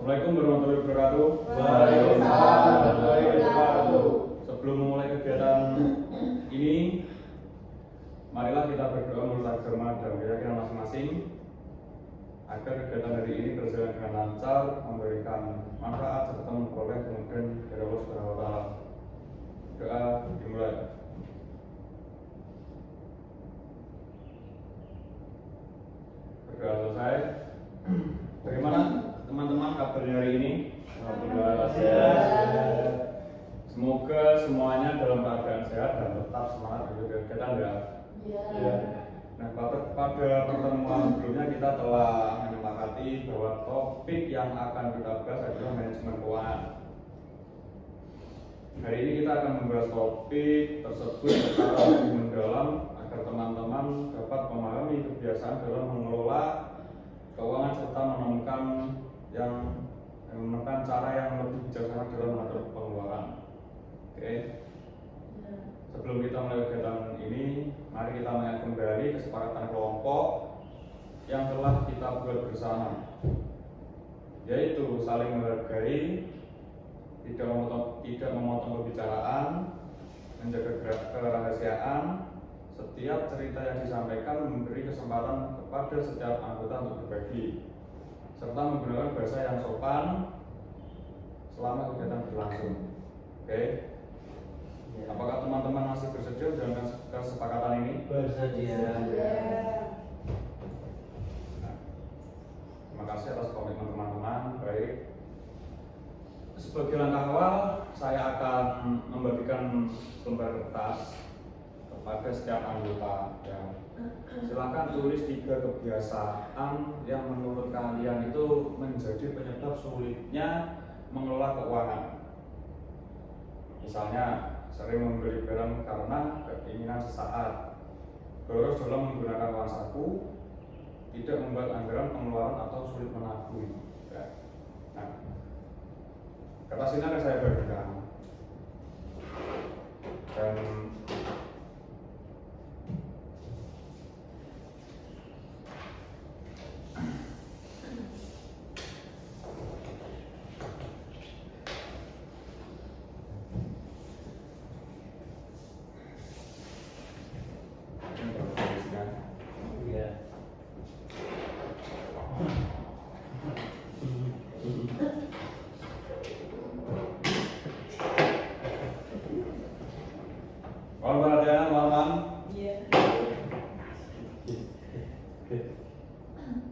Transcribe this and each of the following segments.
Assalamualaikum warahmatullahi wabarakatuh. Waalaikumsalam warahmatullahi wabarakatuh. Sebelum memulai kegiatan ini, marilah kita berdoa menurut agama dan keyakinan masing-masing agar kegiatan hari ini berjalan dengan lancar, memberikan manfaat serta memperoleh kemudian dari Allah Subhanahu wa Ta'ala. Doa dimulai. Berdoa selesai. Bagaimana teman-teman kabarnya hari ini? Alhamdulillah sehat. Semoga semuanya dalam keadaan sehat dan tetap semangat untuk kegiatan ya. Ya. Nah, pada pertemuan sebelumnya kita telah menyepakati bahwa topik yang akan kita bahas adalah manajemen keuangan. Hari ini kita akan membahas topik tersebut secara lebih mendalam agar teman-teman dapat memahami kebiasaan dalam mengelola keuangan serta menemukan cara yang lebih bijaksana dalam mengatur pengeluaran. Oke. Sebelum kita mulai kegiatan ini, mari kita mengingat kembali kesepakatan kelompok yang telah kita buat bersama, yaitu saling menghargai, tidak memotong pembicaraan, menjaga kerahasiaan. Setiap cerita yang disampaikan memberi kesempatan kepada setiap anggota untuk berbagi, serta menggunakan bahasa yang sopan selama kegiatan berlangsung. Oke. Apakah teman-teman masih bersedia dengan kesepakatan ini? Bersedia. Nah, terima kasih atas komitmen teman-teman. Baik. Sebagai langkah awal, saya akan membagikan lembar kertas kepada setiap anggota. Ya. Silakan tulis 3 kebiasaan yang menurut kalian itu menjadi penyebab sulitnya mengelola keuangan. Misalnya, sering membeli barang karena keinginan sesaat, boros dalam menggunakan uang saku, tidak membuat anggaran pengeluaran atau sulit menabung. Ya. Nah, kertas ini akan saya bagikan dan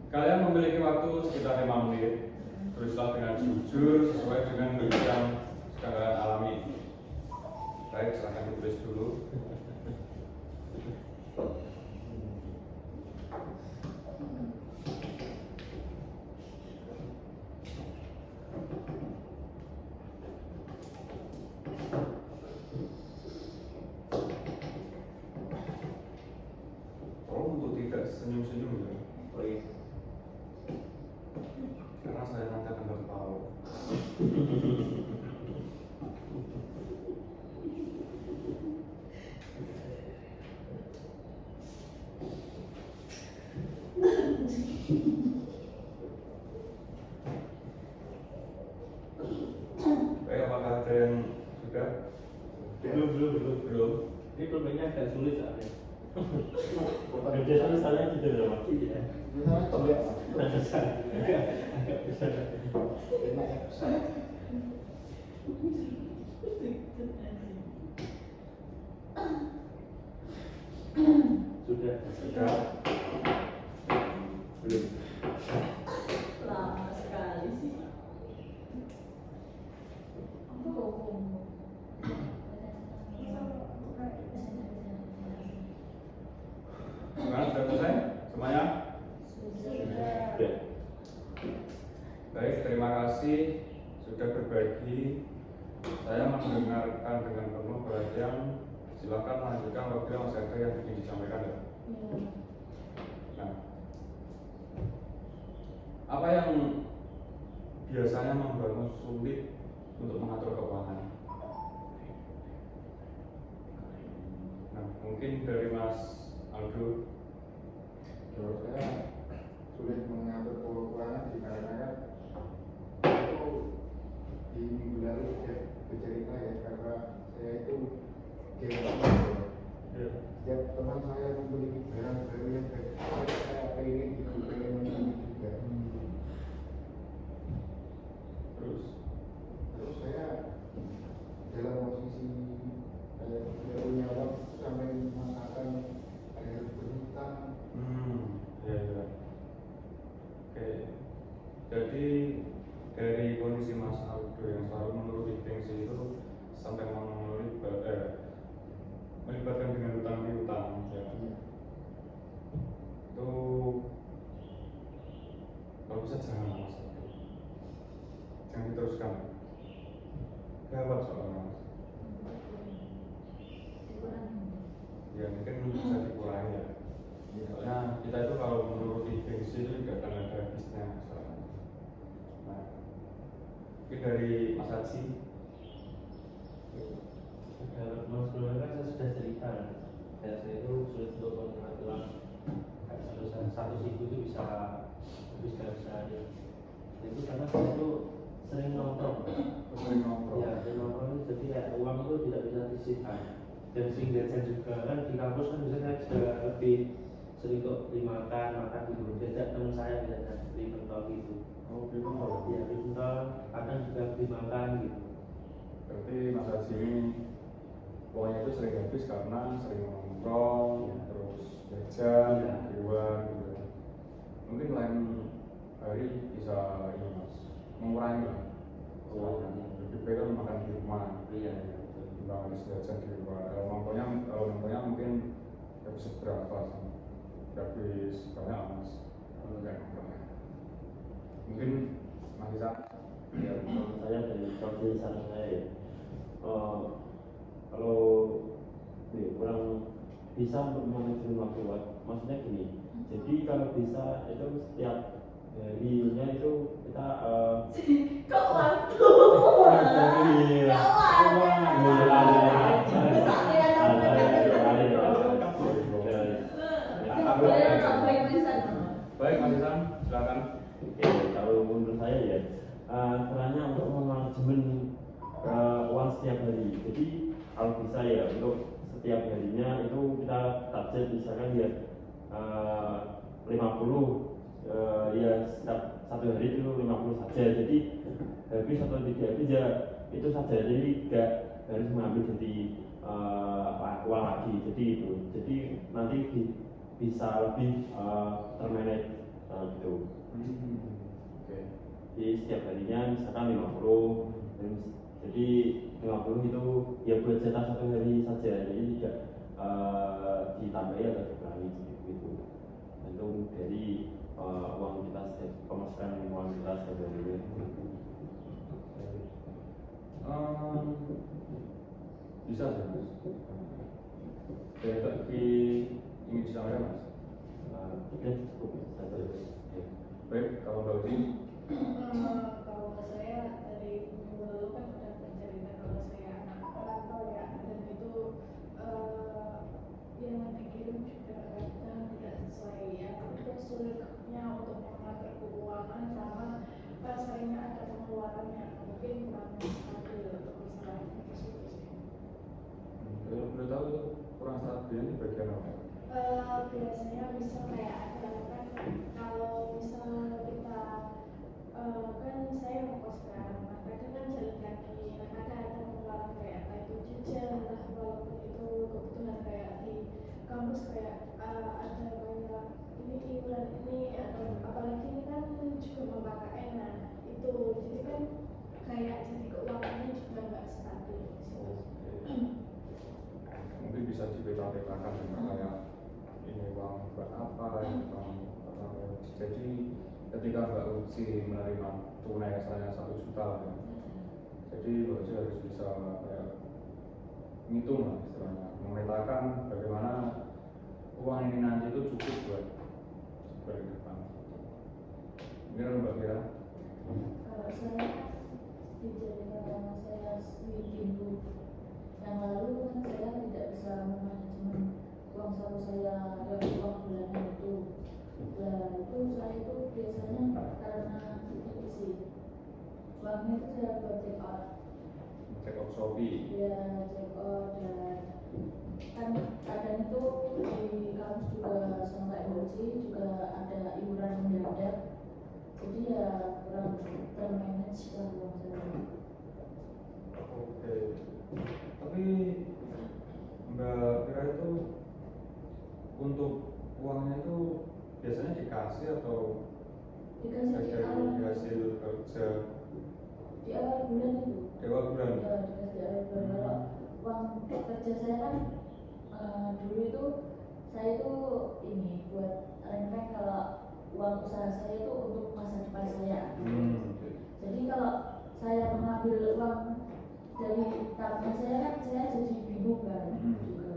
kalian memiliki waktu sekitar 5 menit. Tulislah dengan jujur sesuai dengan kondisi yang sedang kalian alami. Baik, silahkan ditulis dulu. Untuk tidak senyum-senyum ya. Baik. Karena saya nanti akan tertawa. Baik, apakah ada yang sudah? Belum. Ini problemnya agak sulit soalnya. Biasanya misalnya gitu loh, Mas. Iya. Agak bisa. Sudah. Belum. Lama sekali sih. Gimana, sudah selesai semuanya? Sudah. Baik, terima kasih sudah berbagi. Saya mendengarkan dengan penuh perhatian. Silakan lanjutkan apabila masih ada yang ingin disampaikan ya. Nah, apa yang biasanya membuatmu sulit untuk mengatur keuangan? Nah, mungkin dari Mas Aldo. Menurut saya sulit mengatur keuangan dikarenakan Setiap teman saya memiliki barang baru yang baik, saya pengen gitu, pengen memiliki juga. Terus Terus saya dalam posisi tidak punya waktu sampai masakan air berhutang. ya ya. Oke. Jadi dari kondisi Mas Aldo yang selalu menuruti gengsi itu sampai melibatkan dengan hutang piutang ya. Itu kalau bisa jangan Mas Aldo. Jangan diteruskan. Gawat soalnya Mas. Ya mungkin bisa dikurangi ya. Soalnya kita itu kalau menuruti gengsi itu tidak akan ada habisnya soalnya. Nah, mungkin dari Mas Haji. Kalau sebelumnya kan saya sudah cerita, saya itu sulit untuk mengingat ulang. Satu siku itu bisa habis dalam sehari. Itu karena saya itu sering nongkrong. Sering nongkrong. Ya, sering nongkrong itu jadi ya, uang itu tidak bisa disisihkan. Dan sering jajan juga kan di kampus kan biasanya saya sudah lebih sering kok beli makan gitu. Jajak teman saya biasanya beli pentol gitu. Oh, gitu. Ya, beli pentol, kadang juga beli makan gitu. Berarti Mas Haji ini uangnya itu sering habis karena sering nongkrong, Ya. terus jajan, Ya. di luar gitu. Mungkin lain hari bisa ini Mas mengurangi lah. Lebih baik kan makan di rumah. Iya. Timbang habis jajan di luar. Kalau nongkrongnya mungkin habis berapa sih? Habis banyak Mas. Enggak nongkrongnya. Mungkin Mas Isa. Ya, menurut saya dari kebiasaan saya ya, kalau kurang bisa untuk manajemen waktu, maksudnya gini. Jadi kalau bisa itu setiap harinya itu kita Kok waktu? Baik Mas Isa, silakan. Oke, kalau menurut saya ya, caranya untuk memanajemen uang setiap hari. Jadi kalau bisa ya untuk setiap harinya itu kita target misalkan ya 50, ya setiap satu hari itu 50 saja. Jadi habis atau tidak habis ya itu saja. Jadi tidak harus mengambil ganti uang lagi. Jadi itu. Jadi nanti bisa lebih termanage gitu. Oke. Jadi setiap harinya misalkan 50, jadi 50 itu ya buat jatah satu hari saja, jadi tidak ditambahi atau dikurangi gitu. Itu dari uang kita pemasukan uang kita setiap harinya. Bisa sih Mas. Dari tadi ingin disampaikan Mas. Oke, cukup satu. Ya. Baik, kalau Mbak Uci. Kalau saya dari minggu lalu kan udah bercerita kalau saya anak rantau ya, dan itu yang dikirim juga kadang tidak sesuai ya, itu sulitnya untuk mengatur keuangan sama seringnya ada pengeluarannya mungkin kurang stabil untuk misalnya ke situ sih. Kalau boleh tahu itu kurang stabil di bagian apa? Biasanya bisa kayak ada kan kalau misal kita kan saya ngekos kan, nah kadang kan jalan kaki, nah kadang ada pengeluaran kayak itu jajan lah, walaupun itu kebutuhan kayak di kampus kayak ada banyak ini iuran ini atau apalagi ini kan juga mau KKN, nah itu jadi kan kayak jadi keuangannya juga nggak stabil sih. Mungkin bisa dipeta-petakan dengan kayak ini uang buat apa, ini uang buat apa. Jadi ketika Mbak Uci menerima tunai asalnya 1 juta ya. Jadi Mbak Uci harus bisa kayak ngitung lah istilahnya, memetakan bagaimana uang ini nanti itu cukup buat ke depan. Gimana Mbak Mira? Kalau saya dijadikan karena saya minggu yang lalu kan saya tidak bisa memanajemen uang saku saya dan uang bulanan itu. Nah itu saya itu biasanya karena itu sih uangnya itu saya buat check out Check out Shopee. ya, check out dan kan kadang itu di kampus juga sama MOC juga ada iuran mendadak, jadi ya kurang termanage lah uang saya. Oke. Tapi Mbak Vira itu untuk uangnya itu biasanya dikasih atau Dikasih dari hasil kerja di awal bulan itu. di awal bulan? Ya, dikasih di awal bulan. Kalau uang kerja saya kan dulu itu saya itu ini buat renteng, kalau uang usaha saya itu untuk masa depan saya. Jadi kalau saya mengambil uang dari tabungan saya kan saya jadi bingung kan juga.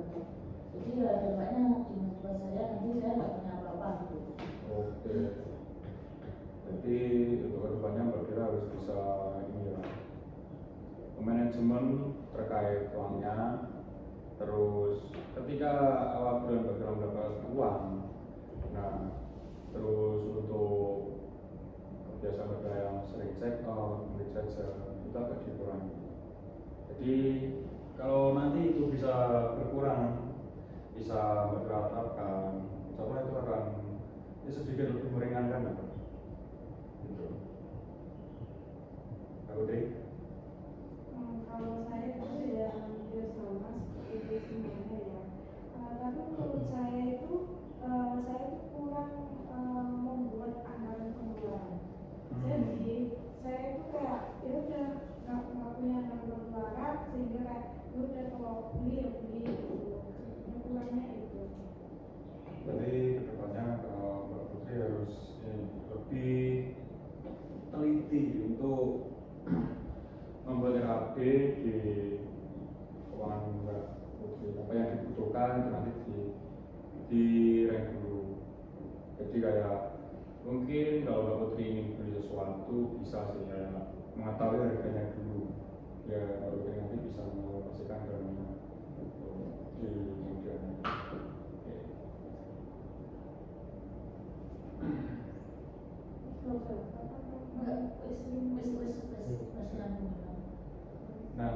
Jadi ya dampaknya di masa depan saya nanti saya nggak punya apa-apa gitu. Oke. Jadi untuk kedepannya Mbak Vira harus bisa ini ya, manajemen terkait uangnya. Terus ketika awal bulan Mbak Vira mendapat uang, nah terus untuk kebiasaan Mbak Vira yang sering check out, beli jajan itu agak dikurangi. Jadi kalau nanti itu bisa berkurang, bisa Mbak Vira terapkan, insya Allah itu akan ya sedikit lebih meringankan ya, gitu. Aku deh. Kalau saya itu ya hampir sama seperti itu semuanya ya. Tapi menurut saya itu kurang membuat anggaran pengeluaran. Jadi saya itu kayak ya udah nggak punya anggaran pengeluaran, sehingga kayak ya udah kalau beli ya beli gitu. Yang kurangnya itu. Jadi kedepannya kalau Mbak Putri harus lebih teliti untuk membuat RAP di keuangan Mbak Putri. Apa yang dibutuhkan itu nanti di rank dulu. Jadi kayak mungkin kalau Mbak Putri ingin beli sesuatu bisa sih kayak mengetahui harganya dulu. Ya baru nanti bisa mengalokasikan dananya di kemudian. Nah,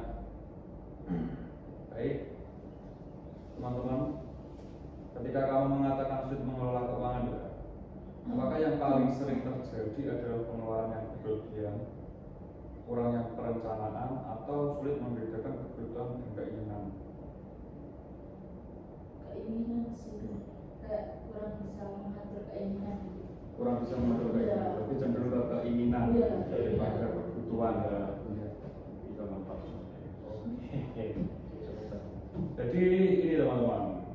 baik teman-teman, ketika kamu mengatakan sulit mengelola keuangan, apakah yang paling sering terjadi adalah pengeluaran yang berlebihan, kurangnya perencanaan, atau sulit membedakan kebutuhan dan keinginan? Keinginan sih, kayak kurang bisa mengatur keinginan. Kurang bisa mengatur keinginan, tapi cenderung ke keinginan daripada kebutuhan ya. Bisa nampak. Oke. Jadi ini teman-teman,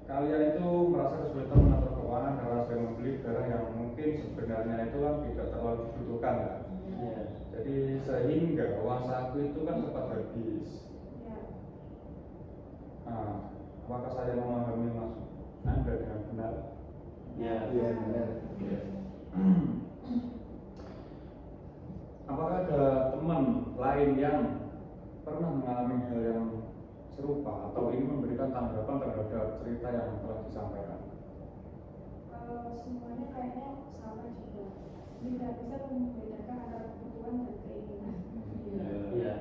kalian itu merasa kesulitan mengatur keuangan karena sering membeli barang yang mungkin sebenarnya itu kan tidak terlalu dibutuhkan kan? Iya. Jadi sehingga uang saku itu kan cepat habis. Ya. Nah, apakah saya memahami maksud Anda dengan benar? Iya. Iya benar. Apakah ada teman lain yang pernah mengalami hal yang serupa atau ini memberikan tanggapan terhadap cerita yang telah disampaikan? Semuanya kayaknya sama juga. Tidak bisa membedakan antara kebutuhan dan keinginan. Iya.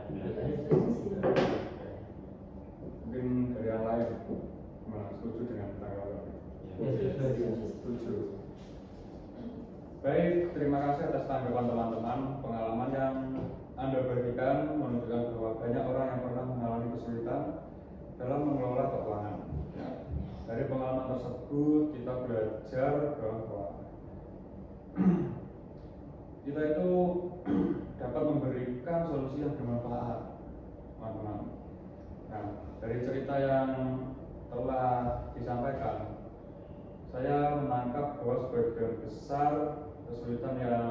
Mungkin dari yang lain setuju dengan tanggapan? Setuju. Baik, terima kasih atas tanggapan teman-teman. Pengalaman yang Anda bagikan menunjukkan bahwa banyak orang yang pernah mengalami kesulitan dalam mengelola keuangan. Dari pengalaman tersebut kita belajar bahwa kita itu dapat memberikan solusi yang bermanfaat, teman-teman. Nah, dari cerita yang telah disampaikan, saya menangkap bahwa sebagian besar kesulitan yang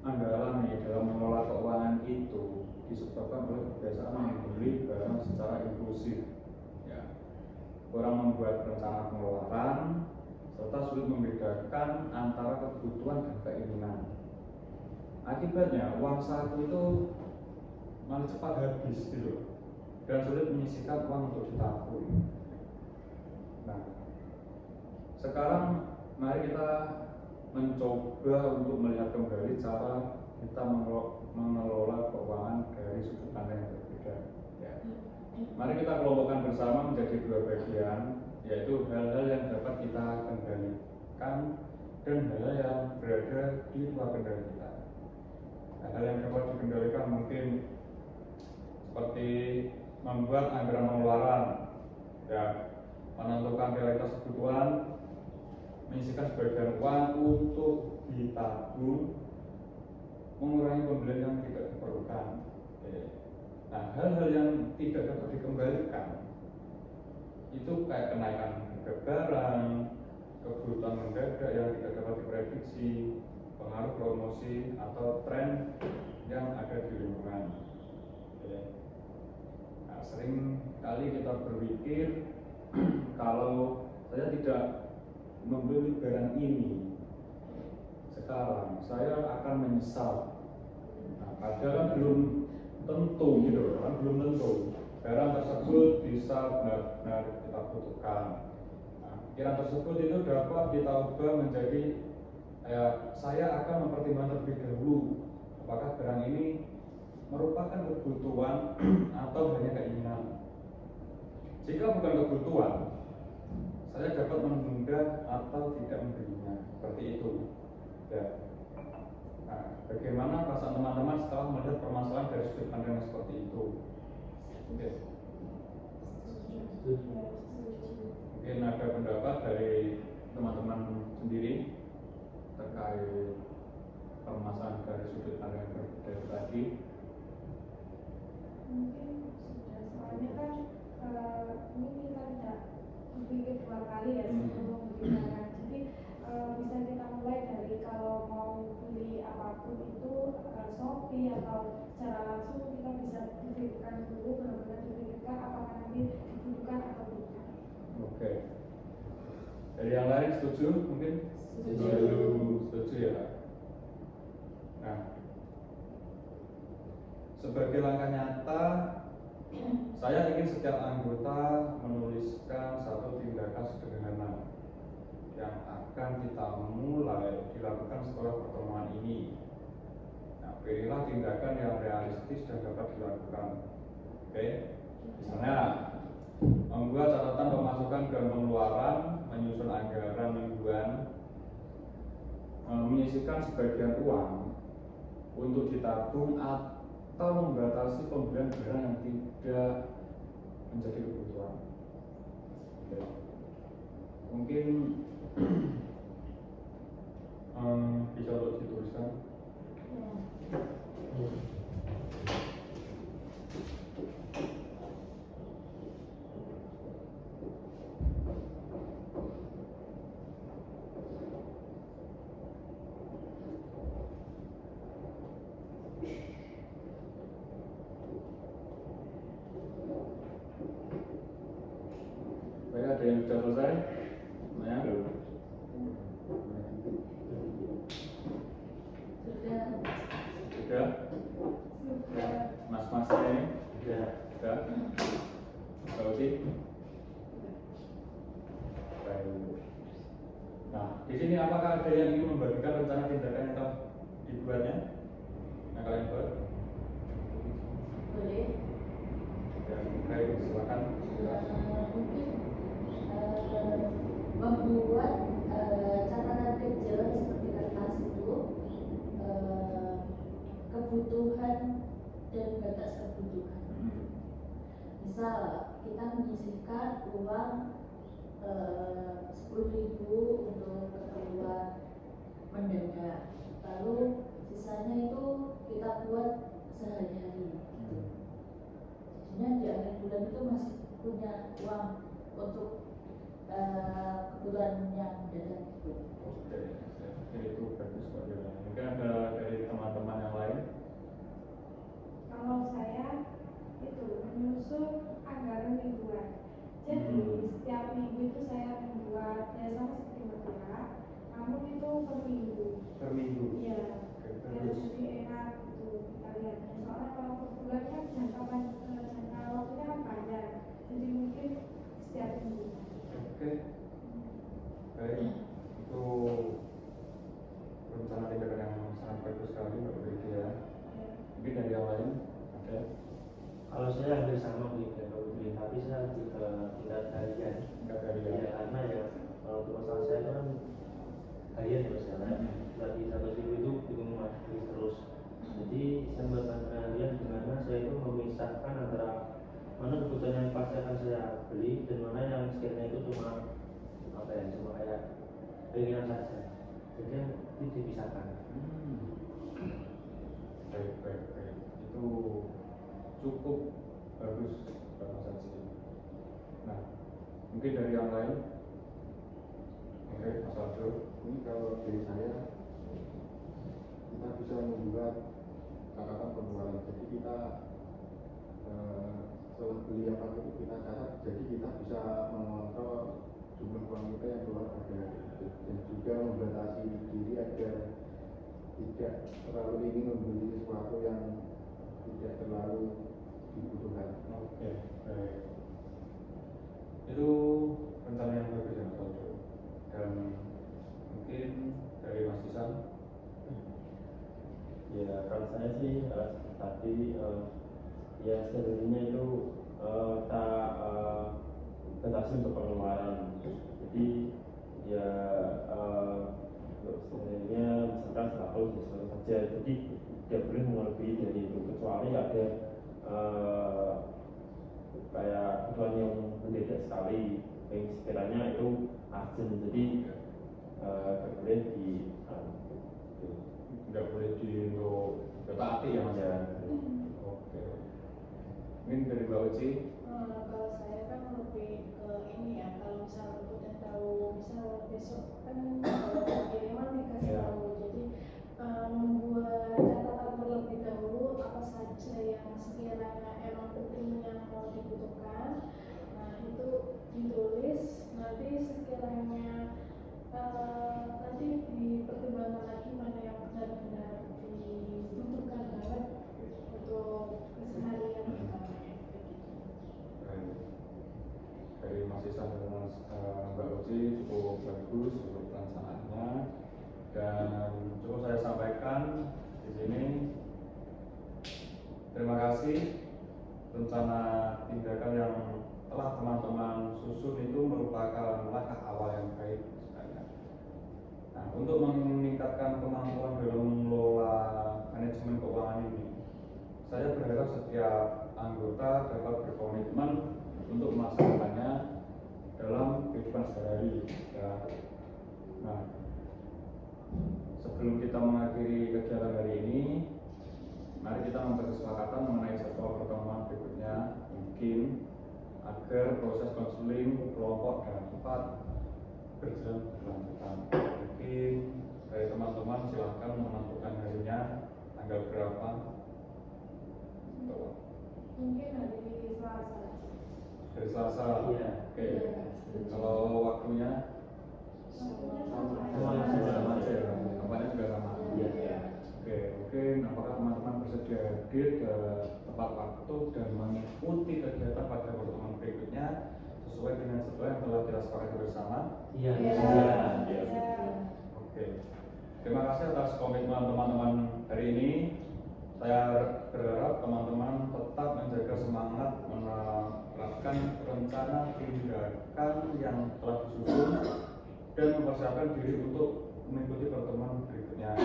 Anda alami dalam mengelola keuangan itu disebabkan oleh kebiasaan membeli barang secara impulsif, ya. Kurang membuat rencana pengeluaran serta sulit membedakan antara kebutuhan dan keinginan. Akibatnya uang saku itu malah cepat habis gitu dan sulit menyisihkan uang untuk ditabung. Nah, sekarang mari kita mencoba untuk melihat kembali cara kita mengelola keuangan dari sudut pandang yang berbeda. Ya. Mari kita kelompokkan bersama menjadi dua bagian, yaitu hal-hal yang dapat kita kendalikan dan hal-hal yang berada di luar kendali kita. Hal-hal yang dapat dikendalikan mungkin seperti membuat anggaran pengeluaran, ya, menentukan prioritas kebutuhan, menyisihkan sebagian uang untuk ditabung, mengurangi pembelian yang tidak diperlukan. Ya. Nah, hal-hal yang tidak dapat dikembalikan itu kayak kenaikan harga barang, kebutuhan mendadak yang tidak dapat diprediksi, pengaruh promosi atau tren yang ada di lingkungan. Ya. Nah, sering kali kita berpikir kalau saya tidak membeli barang ini sekarang, saya akan menyesal. Nah, padahal kan belum tentu gitu kan, belum tentu barang tersebut bisa benar-benar kita butuhkan. Nah, pikiran tersebut itu dapat kita ubah menjadi saya akan mempertimbangkan terlebih dahulu apakah barang ini merupakan kebutuhan atau hanya keinginan. Jika bukan kebutuhan, saya dapat menunda atau tidak membelinya, seperti itu. Ya. Nah, bagaimana perasaan teman-teman setelah melihat permasalahan dari sudut pandang yang seperti itu? Oke. Mungkin ada pendapat dari teman-teman sendiri terkait permasalahan dari sudut pandang yang berbeda tadi. Mungkin sudah, soalnya kan ini kita tidak berpikir dua kali ya sebelum membeli barang. Jadi bisa kita mulai dari kalau mau beli apapun itu Shopee atau secara langsung kita bisa pikirkan dulu, benar-benar dipikirkan apakah nanti dibutuhkan atau tidak. Oke. Dari yang lain setuju mungkin? Setuju ya. Nah, sebagai langkah nyata, saya ingin setiap anggota menuliskan satu tindakan sederhana yang akan kita mulai dilakukan setelah pertemuan ini. Nah, pilihlah tindakan yang realistis dan dapat dilakukan. Oke? Misalnya, membuat catatan pemasukan dan pengeluaran, menyusun anggaran mingguan, menyisihkan sebagian uang untuk ditabung atau membatasi pembelian barang yang tidak menjadi kebutuhan. Oke. Mungkin bisa untuk dituliskan. Baik, ada yang sudah selesai? Ya. Sudah? Mas-mas ini? Sudah? Mbak Uci? Baik. Nah, di sini apakah ada yang ingin membagikan rencana tindakan yang telah dibuatnya? Yang kalian buat? Boleh. Ya, baik, silakan. Mungkin membuat catatan kecil seperti kertas itu kebutuhan dan batas kebutuhan. Misal kita menyisihkan uang 10.000 untuk keperluan mendadak, lalu sisanya itu kita buat sehari-hari. Jadinya di akhir bulan itu masih punya uang untuk kebutuhan yang mendadak. Oke, itu bagus Pak Jonan. Mungkin ada dari teman-teman yang lain? Kalau saya itu menyusun anggaran mingguan. Jadi setiap minggu itu saya membuat ya sama seperti Mbak, namun itu per minggu. Per minggu? Iya. Oke, Biar bagus. jadi enak gitu kita lihatnya. Soalnya kalau per bulan kan jangka waktunya kan panjang. Jadi mungkin setiap minggu. Oke, baik. lagi satu sisi itu bingung maju terus. Jadi saya membuat kalian dimana saya itu memisahkan antara mana kebutuhan yang pasti akan saya beli dan mana yang sekiranya itu cuma apa ya, cuma kayak keinginan saja. Jadi yang itu dipisahkan. Baik, baik, baik. Itu cukup bagus Mas Haji. Nah, mungkin dari yang lain. Oke, Mas Aldo. Ini kalau dari saya, kita bisa membuat catatan pengeluaran. Jadi kita setelah beli apa itu kita catat, jadi kita bisa mengontrol jumlah uang kita yang keluar pada itu, dan juga membatasi diri agar tidak terlalu ingin membeli sesuatu yang tidak terlalu dibutuhkan. Oke, baik. Itu rencana yang bagus ya Mas Aldo. Dan mungkin dari Mas Isan. Ya kalau saya sih tadi ya sebenarnya itu kita batasi untuk pengeluaran. Jadi ya sebenarnya misalkan 100 ya 100 saja. Jadi tidak boleh melebihi dari itu kecuali ada kayak kebutuhan yang mendadak sekali yang sekiranya itu urgent. Jadi tidak boleh di Tidak boleh di untuk ketaati ya Mas ya. Oke. Mungkin dari Mbak Uci. Kalau saya kan lebih ke ini ya, kalau misal udah tahu misal besok kan kalau pengiriman dikasih Ya. tahu, jadi membuat catatan terlebih dahulu apa saja yang sekiranya emang penting yang mau dibutuhkan. Nah itu ditulis, nanti sekiranya nanti dipertimbangkan lagi mana yang benar-benar dibutuhkan banget untuk keseharian misalnya begitu. Baik. Dari Mas Isan dan Mbak Uci cukup bagus untuk perencanaannya, dan cukup saya sampaikan di sini. Terima kasih. Rencana tindakan yang telah teman-teman susun itu merupakan langkah awal yang baik sebenarnya. Nah, untuk meningkatkan kemampuan dalam mengelola manajemen keuangan ini, saya berharap setiap anggota dapat berkomitmen untuk melaksanakannya dalam kehidupan sehari-hari. Ya. Nah, sebelum kita mengakhiri kegiatan hari ini, mari kita membuat kesepakatan mengenai jadwal pertemuan berikutnya, mungkin agar proses konseling kelompok dan tempat berjalan berkelanjutan. Mungkin dari teman-teman silahkan menentukan harinya, tanggal berapa. Mungkin hari Selasa. Hari Selasa. Iya. Oke. Kalau waktunya Sama aja ya, tempatnya juga sama. Iya. Oke, mungkin apakah teman-teman bersedia hadir ke tepat waktu dan mengikuti kegiatan pada pertemuan berikutnya sesuai dengan jadwal yang telah kita sepakati bersama? Iya. Iya. Oke. Terima kasih atas komitmen teman-teman hari ini. Saya berharap teman-teman tetap menjaga semangat menerapkan rencana tindakan yang telah disusun dan mempersiapkan diri untuk mengikuti pertemuan berikutnya.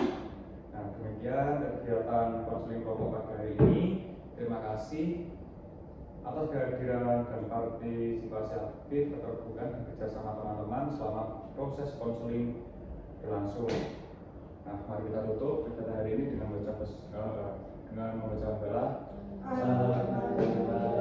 Nah, demikian kegiatan konseling kelompok pada hari ini. Terima kasih atas kehadiran dan partisipasi aktif, keterbukaan dan kerjasama teman-teman selama proses konseling berlangsung. Nah, mari kita tutup kegiatan hari ini dengan membaca bela. Salam.